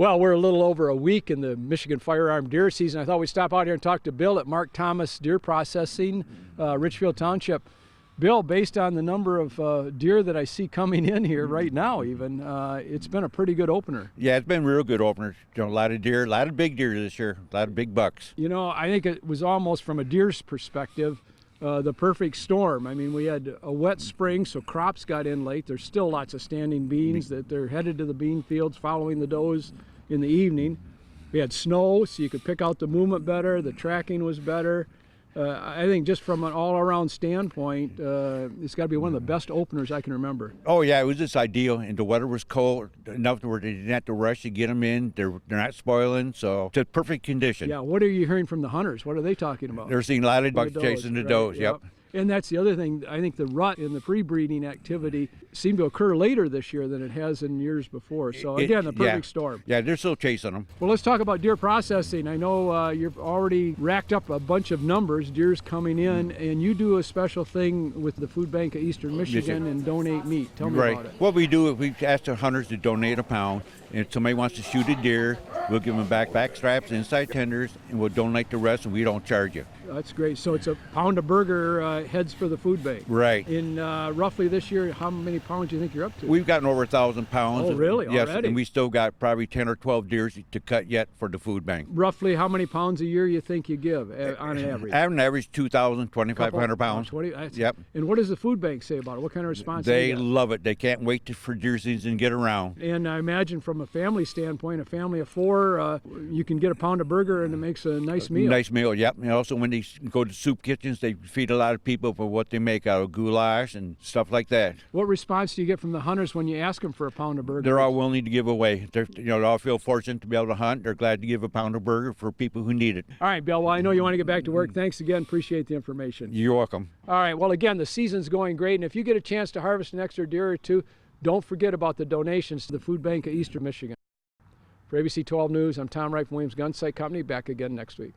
Well, we're a little over a week in the Michigan firearm deer season. I thought we'd stop out here and talk to Bill at Mark Thomas Deer Processing, Richfield Township. Bill, based on the number of deer that I see coming in here right now even, it's been a pretty good opener. Yeah, it's been a real good opener. You know, a lot of deer, a lot of big deer this year, a lot of big bucks. You know, I think it was almost from a deer's perspective, the perfect storm. I mean, we had a wet spring, so crops got in late. There's still lots of standing beans that they're headed to the bean fields following the does in the evening. We had snow, so you could pick out the movement better. The tracking was better. I think just from an all-around standpoint, it's got to be one of the best openers I can remember. Oh yeah, it was just ideal, and the weather was cold enough where they didn't have to rush to get them in. They're not spoiling, so it's a perfect condition. Yeah, what are you hearing from the hunters? What are they talking about? They're seeing a lot of bucks chasing the does. Yep. And that's the other thing. I think the rut in the pre-breeding activity seemed to occur later this year than it has in years before. So again, the perfect storm. Yeah, they're still chasing them. Well, let's talk about deer processing. I know you've already racked up a bunch of numbers, deer's coming in, and you do a special thing with the Food Bank of Eastern Michigan and donate meat. Tell me about it. What we do is we ask the hunters to donate a pound. And if somebody wants to shoot a deer, we'll give them back straps, inside tenders, and we'll donate the rest, and we don't charge you. That's great. So it's a pound of burger heads for the food bank. Right. In roughly this year, how many pounds do you think you're up to? We've gotten over 1,000 pounds. Oh, really? Yes, already? and we still got probably 10 or 12 deer to cut yet for the food bank. Roughly how many pounds a year you think you give on average? On average, 2,000, 2,500 pounds. 20, yep. And what does the food bank say about it? What kind of response They do you get? love it. They can't wait for deer season to get around. And I imagine from a family standpoint, a family of four, you can get a pound of burger and it makes a nice meal. Nice meal, yep. And also when they go to soup kitchens, they feed a lot of people for what they make out of goulash and stuff like that. What response do you get from the hunters when you ask them for a pound of burger? They're all willing to give away. They all feel fortunate to be able to hunt. They're glad to give a pound of burger for people who need it. All right, Bill. Well, I know you want to get back to work. Thanks again. Appreciate the information. You're welcome. All right. Well, again, the season's going great, and if you get a chance to harvest an extra deer or two, don't forget about the donations to the Food Bank of Eastern Michigan. For ABC 12 News, I'm Tom Wright from Williams Gun Sight Company. Back again next week.